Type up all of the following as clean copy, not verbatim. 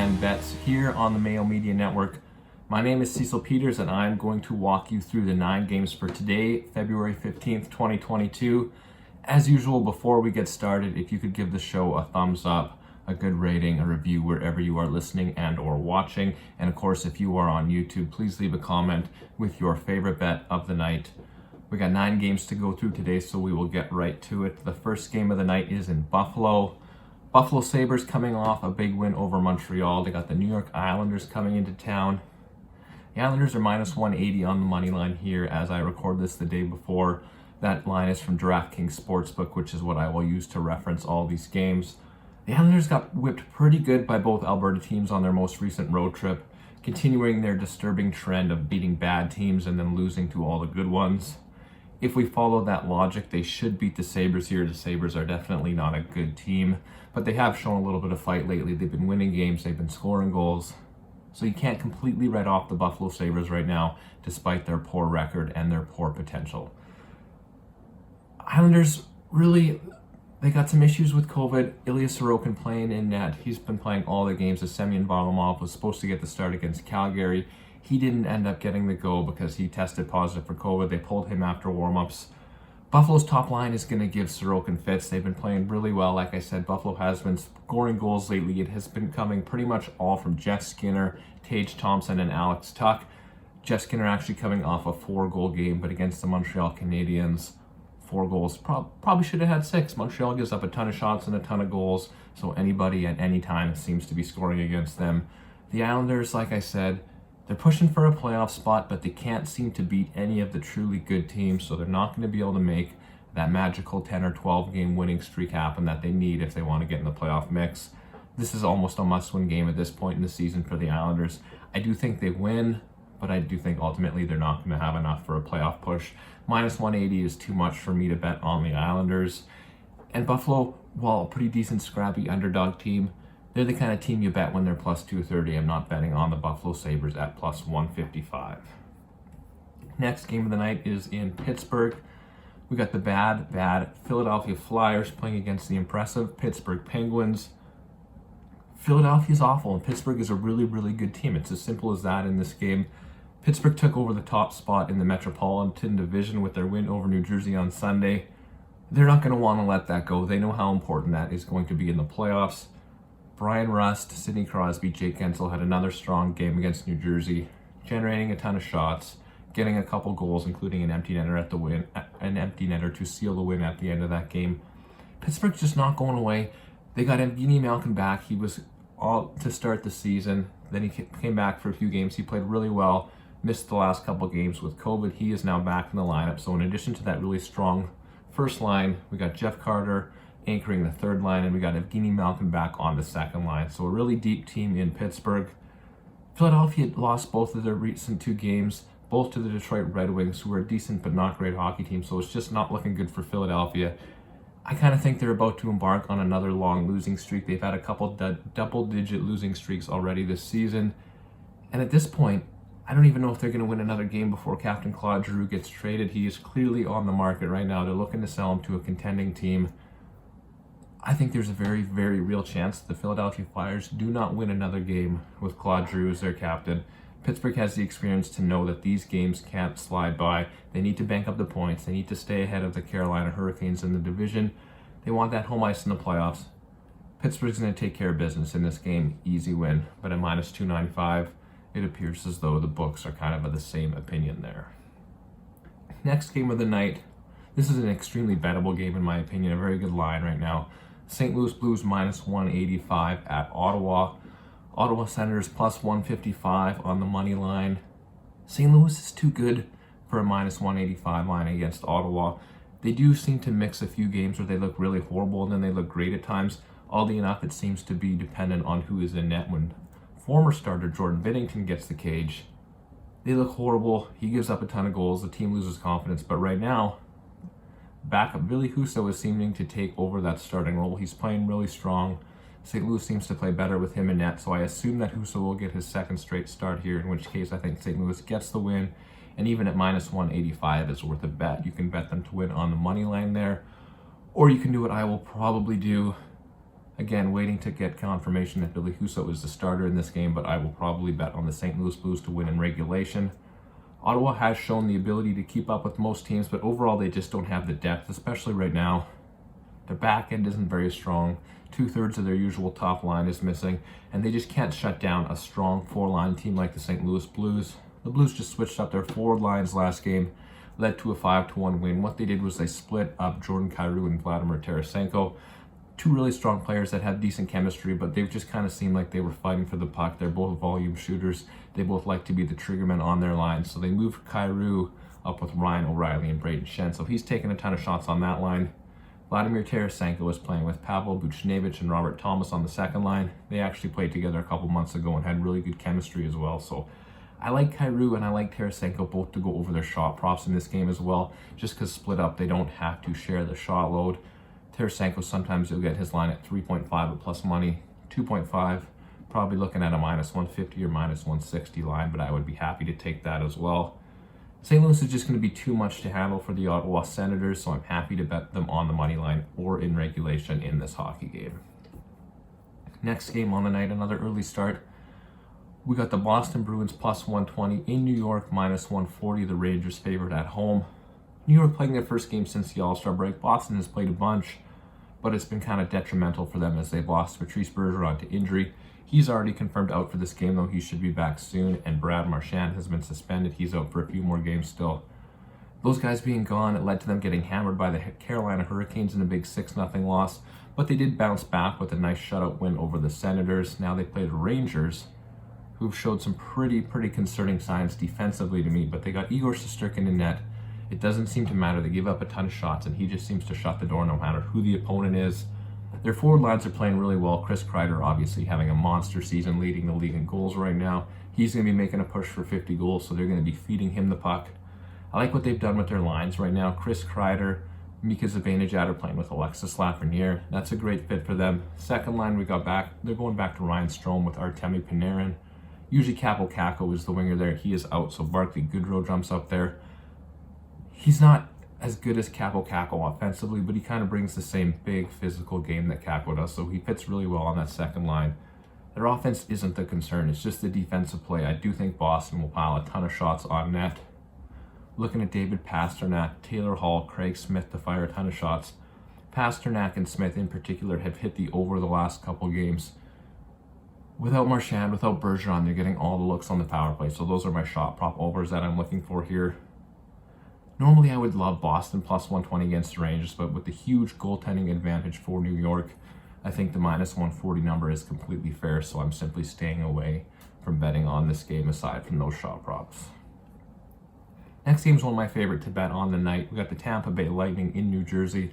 NHL Bets here on the Mayo Media Network. My name is Cecil Peters and I'm going to walk you through the 9 games for today, February 15th, 2022. As usual, before we get started, if you could give the show a thumbs up, a good rating, a review wherever you are listening and or watching. And of course, if you are on YouTube, please leave a comment with your favorite bet of the night. We got 9 games to go through today, so we will get right to it. The first game of the night is in Buffalo. Buffalo Sabres coming off a big win over Montreal. They got the New York Islanders coming into town. The Islanders are minus 180 on the money line here as I record this the day before. That line is from DraftKings Sportsbook, which is what I will use to reference all these games. The Islanders got whipped pretty good by both Alberta teams on their most recent road trip, continuing their disturbing trend of beating bad teams and then losing to all the good ones. If we follow that logic, they should beat the Sabres here. The Sabres are definitely not a good team, but they have shown a little bit of fight lately. They've been winning games, they've been scoring goals. So you can't completely write off the Buffalo Sabres right now, despite their poor record and their poor potential. Islanders, really, they got some issues with COVID. Ilya Sorokin playing in net. He's been playing all the games as Semyon Varlamov was supposed to get the start against Calgary. He didn't end up getting the go because he tested positive for COVID. They pulled him after warmups. Buffalo's top line is going to give Sorokin fits. They've been playing really well. Like I said, Buffalo has been scoring goals lately. It has been coming pretty much all from Jeff Skinner, Tage Thompson, and Alex Tuch. Jeff Skinner actually coming off a 4-goal game, but against the Montreal Canadiens, 4 goals. Probably should have had 6. Montreal gives up a ton of shots and a ton of goals, so anybody at any time seems to be scoring against them. The Islanders, like I said, they're pushing for a playoff spot, but they can't seem to beat any of the truly good teams, so they're not going to be able to make that magical 10 or 12 game winning streak happen that they need if they want to get in the playoff mix. This is almost a must-win game at this point in the season for the Islanders. I do think they win, but I do think ultimately they're not going to have enough for a playoff push. Minus 180 is too much for me to bet on the Islanders. And Buffalo, while a pretty decent scrappy underdog team, they're the kind of team you bet when they're plus 230. I'm not betting on the Buffalo Sabres at plus 155. Next game of the night is in Pittsburgh. We got the bad Philadelphia Flyers playing against the impressive Pittsburgh Penguins. Philadelphia's awful, and Pittsburgh is a really, really good team. It's as simple as that in this game. Pittsburgh took over the top spot in the Metropolitan Division with their win over New Jersey on Sunday. They're not going to want to let that go. They know how important that is going to be in the playoffs. Brian Rust, Sidney Crosby, Jake Gensel had another strong game against New Jersey, generating a ton of shots, getting a couple goals, including an empty netter to seal the win at the end of that game. Pittsburgh's just not going away. They got Evgeny Malkin back. He was all to start the season. Then he came back for a few games. He played really well, missed the last couple games with COVID. He is now back in the lineup. So in addition to that really strong first line, we got Jeff Carter anchoring the third line, and we got Evgeny Malkin back on the second line. So a really deep team in Pittsburgh. Philadelphia lost both of their recent 2 games, both to the Detroit Red Wings, who are a decent but not great hockey team. So it's just not looking good for Philadelphia. I kind of think they're about to embark on another long losing streak. They've had a couple double-digit losing streaks already this season. And at this point, I don't even know if they're going to win another game before Captain Claude Giroux gets traded. He is clearly on the market right now. They're looking to sell him to a contending team. I think there's a very, very real chance the Philadelphia Flyers do not win another game with Claude Giroux as their captain. Pittsburgh has the experience to know that these games can't slide by. They need to bank up the points. They need to stay ahead of the Carolina Hurricanes in the division. They want that home ice in the playoffs. Pittsburgh's going to take care of business in this game. Easy win. But at minus 295, it appears as though the books are kind of of the same opinion there. Next game of the night. This is an extremely bettable game in my opinion. A very good line right now. St. Louis Blues minus 185 at Ottawa. Ottawa Senators plus 155 on the money line. St. Louis is too good for a minus 185 line against Ottawa. They do seem to mix a few games where they look really horrible and then they look great at times. Oddly enough, it seems to be dependent on who is in net. When former starter Jordan Binnington gets the cage, they look horrible. He gives up a ton of goals. The team loses confidence. But right now, backup Billy Husso is seeming to take over that starting role. He's playing really strong. St. Louis seems to play better with him in net, so I assume that Husso will get his second straight start here, in which case I think St. Louis gets the win, and even at minus 185 is worth a bet. You can bet them to win on the money line there, or you can do what I will probably do Again, waiting to get confirmation that Billy Husso is the starter in this game, but I will probably bet on the St. Louis Blues to win in regulation. Ottawa has shown the ability to keep up with most teams, but overall they just don't have the depth, especially right now. Their back end isn't very strong. 2/3 of their usual top line is missing, and they just can't shut down a strong four-line team like the St. Louis Blues. The Blues just switched up their forward lines last game, led to a 5-1 win. What they did was they split up Jordan Kyrou and Vladimir Tarasenko. Two really strong players that have decent chemistry, but they've just kind of seemed like they were fighting for the puck. They're both volume shooters. They both like to be the triggermen on their line. So they moved Kyrou up with Ryan O'Reilly and Braden Shen. So he's taking a ton of shots on that line. Vladimir Tarasenko is playing with Pavel Buchnevich and Robert Thomas on the second line. They actually played together a couple months ago and had really good chemistry as well. So I like Kyrou and I like Tarasenko both to go over their shot props in this game as well. Just because split up, they don't have to share the shot load. Tarasenko, sometimes you'll get his line at 3.5 at plus money, 2.5, probably looking at a -150 or -160 line, but I would be happy to take that as well. St. Louis is just going to be too much to handle for the Ottawa Senators, so I'm happy to bet them on the money line or in regulation in this hockey game. Next game on the night, another early start. We got the Boston Bruins +120 in New York, -140, the Rangers favored at home. New York playing their first game since the All-Star break. Boston has played a bunch, but it's been kind of detrimental for them as they've lost Patrice Bergeron to injury. He's already confirmed out for this game, though he should be back soon, and Brad Marchand has been suspended. He's out for a few more games still. Those guys being gone, it led to them getting hammered by the Carolina Hurricanes in a big 6-0 loss, but they did bounce back with a nice shutout win over the Senators. Now they play the Rangers, who've showed some pretty concerning signs defensively to me, but they got Igor Shesterkin in net. It doesn't seem to matter. They give up a ton of shots, and he just seems to shut the door no matter who the opponent is. Their forward lines are playing really well. Chris Kreider obviously having a monster season, leading the league in goals right now. He's going to be making a push for 50 goals, so they're going to be feeding him the puck. I like what they've done with their lines right now. Chris Kreider, Mika Zibanejad are playing with Alexis Lafreniere. That's a great fit for them. Second line, we got back. They're going back to Ryan Strome with Artemi Panarin. Usually Kaapo Kakko is the winger there. He is out, so Barclay Goodrow jumps up there. He's not as good as Kaapo Kakko offensively, but he kind of brings the same big physical game that Kakko does, so he fits really well on that second line. Their offense isn't the concern, it's just the defensive play. I do think Boston will pile a ton of shots on net. Looking at David Pastrnak, Taylor Hall, Craig Smith to fire a ton of shots. Pastrnak and Smith in particular have hit the over the last couple games. Without Marchand, without Bergeron, they're getting all the looks on the power play, so those are my shot prop overs that I'm looking for here. Normally, I would love Boston +120 against the Rangers, but with the huge goaltending advantage for New York, I think the -140 number is completely fair, so I'm simply staying away from betting on this game aside from those shot props. Next game is one of my favorite to bet on the night. We got the Tampa Bay Lightning in New Jersey.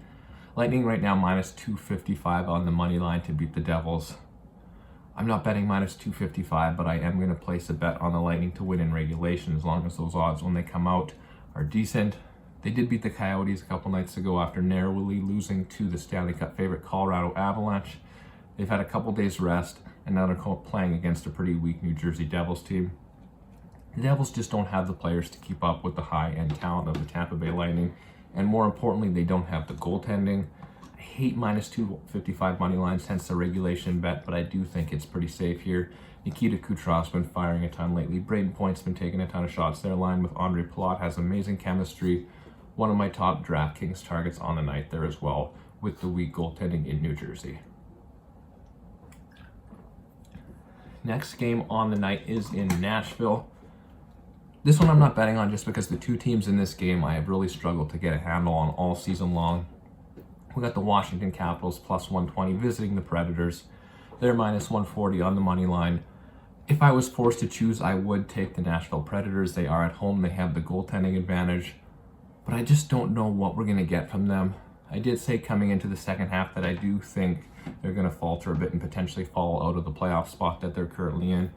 Lightning right now -255 on the money line to beat the Devils. I'm not betting -255, but I am going to place a bet on the Lightning to win in regulation as long as those odds when they come out are decent. They did beat the Coyotes a couple nights ago after narrowly losing to the Stanley Cup favorite Colorado Avalanche. They've had a couple days rest, and now they're playing against a pretty weak New Jersey Devils team. The Devils just don't have the players to keep up with the high-end talent of the Tampa Bay Lightning, and more importantly, they don't have the goaltending. I hate -255 money lines, hence the regulation bet, but I do think it's pretty safe here. Nikita Kucherov's been firing a ton lately. Braden Point's been taking a ton of shots. Their line with Andre Palat has amazing chemistry. One of my top DraftKings targets on the night there as well, with the weak goaltending in New Jersey. Next game on the night is in Nashville. This one I'm not betting on just because the two teams in this game I have really struggled to get a handle on all season long. We got the Washington Capitals +120 visiting the Predators. They're -140 on the money line. If I was forced to choose, I would take the Nashville Predators. They are at home. They have the goaltending advantage. But I just don't know what we're going to get from them. I did say coming into the second half that I do think they're going to falter a bit and potentially fall out of the playoff spot that they're currently in.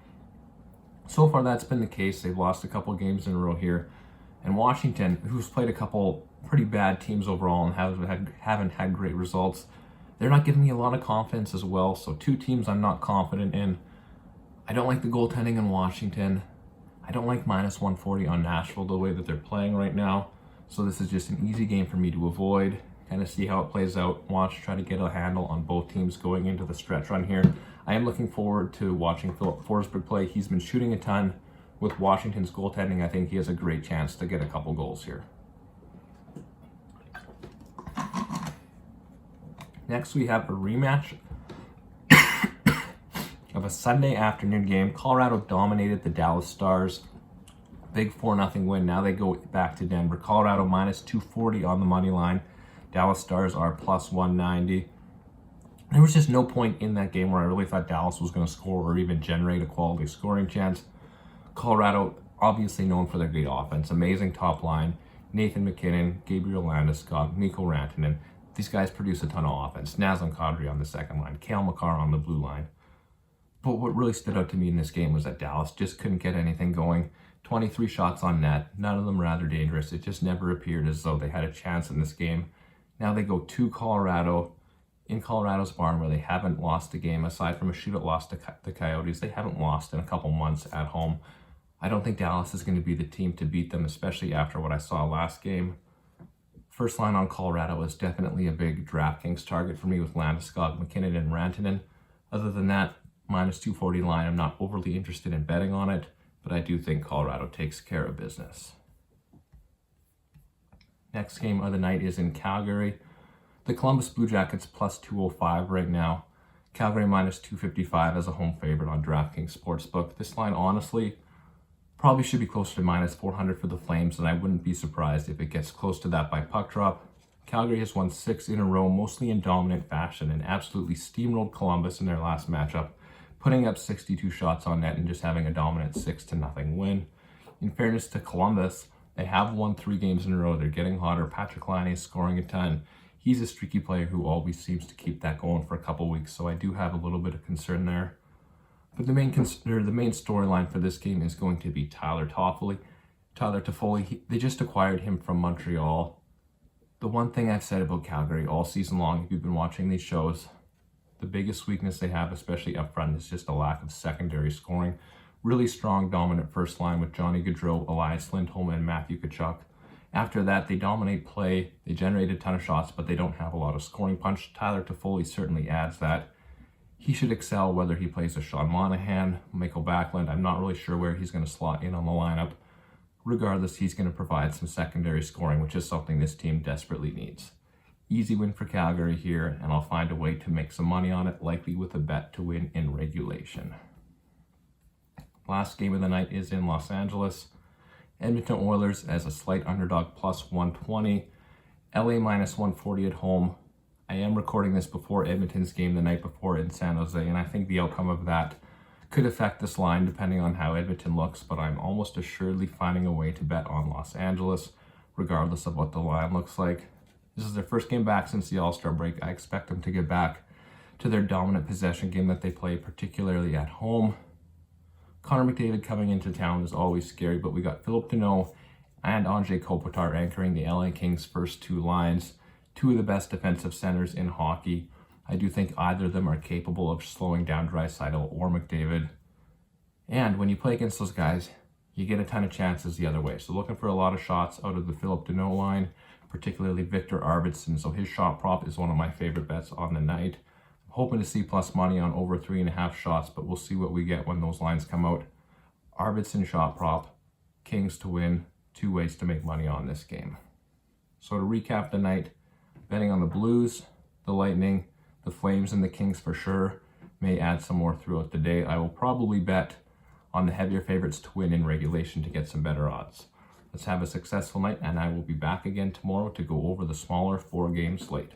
So far, that's been the case. They've lost a couple games in a row here. And Washington, who's played a couple pretty bad teams overall and haven't had great results, they're not giving me a lot of confidence as well. So two teams I'm not confident in. I don't like the goaltending in Washington. I don't like -140 on Nashville the way that they're playing right now. So this is just an easy game for me to avoid. kind of see how it plays out. Want to try to get a handle on both teams going into the stretch run here. I am looking forward to watching Philip Forsberg play. He's been shooting a ton. With Washington's goaltending, I think he has a great chance to get a couple goals here. Next, we have a rematch of a Sunday afternoon game. Colorado dominated the Dallas Stars. Big 4-0 win. Now they go back to Denver. Colorado minus 240 on the money line. Dallas Stars are plus 190. There was just no point in that game where I really thought Dallas was going to score or even generate a quality scoring chance. Colorado, obviously known for their great offense, amazing top line. Nathan MacKinnon, Gabriel Landeskog, Mikko Rantanen. These guys produce a ton of offense. Nazem Kadri on the second line, Cale Makar on the blue line. But what really stood out to me in this game was that Dallas just couldn't get anything going. 23 shots on net, none of them rather dangerous. It just never appeared as though they had a chance in this game. Now they go to Colorado, in Colorado's barn, where they haven't lost a game. Aside from a shootout loss to the Coyotes, they haven't lost in a couple months at home. I don't think Dallas is going to be the team to beat them, especially after what I saw last game. First line on Colorado is definitely a big DraftKings target for me with Landeskog, MacKinnon, and Rantanen. Other than that, minus 240 line, I'm not overly interested in betting on it, but I do think Colorado takes care of business. Next game of the night is in Calgary. The Columbus Blue Jackets plus 205 right now. Calgary minus 255 as a home favorite on DraftKings Sportsbook. This line, honestly, probably should be closer to minus 400 for the Flames, and I wouldn't be surprised if it gets close to that by puck drop. Calgary has won 6 in a row, mostly in dominant fashion, and absolutely steamrolled Columbus in their last matchup, putting up 62 shots on net and just having a dominant 6-0 win. In fairness to Columbus, they have won 3 games in a row. They're getting hotter. Patrik Laine is scoring a ton. He's a streaky player who always seems to keep that going for a couple weeks, so I do have a little bit of concern there. But the main storyline for this game is going to be Tyler Toffoli. They just acquired him from Montreal. The one thing I've said about Calgary all season long, if you've been watching these shows, the biggest weakness they have, especially up front, is just a lack of secondary scoring. Really strong, dominant first line with Johnny Gaudreau, Elias Lindholm, and Matthew Tkachuk. After that, they dominate play. They generate a ton of shots, but they don't have a lot of scoring punch. Tyler Toffoli certainly adds that. He should excel whether he plays with Sean Monahan, Michael Backlund. I'm not really sure where he's going to slot in on the lineup. Regardless, he's going to provide some secondary scoring, which is something this team desperately needs. Easy win for Calgary here, and I'll find a way to make some money on it, likely with a bet to win in regulation. Last game of the night is in Los Angeles. Edmonton Oilers as a slight underdog plus 120. LA minus 140 at home. I am recording this before Edmonton's game the night before in San Jose, and I think the outcome of that could affect this line depending on how Edmonton looks, but I'm almost assuredly finding a way to bet on Los Angeles, regardless of what the line looks like. This is their first game back since the All-Star break. I expect them to get back to their dominant possession game that they play, particularly at home. Connor McDavid coming into town is always scary, but we got Philip Deneau and Andrei Kopitar anchoring the LA Kings' first 2 lines. 2 of the best defensive centers in hockey. I do think either of them are capable of slowing down Draisaitl or McDavid. And when you play against those guys, you get a ton of chances the other way. So looking for a lot of shots out of the Philip Deneau line, particularly Victor Arvidsson. So his shot prop is one of my favorite bets on the night. I'm hoping to see plus money on over 3.5 shots, but we'll see what we get when those lines come out. Arvidsson shot prop, Kings to win, 2 ways to make money on this game. So to recap the night, betting on the Blues, the Lightning, the Flames, and the Kings for sure. May add some more throughout the day. I will probably bet on the heavier favorites to win in regulation to get some better odds. Let's have a successful night, and I will be back again tomorrow to go over the smaller 4-game slate.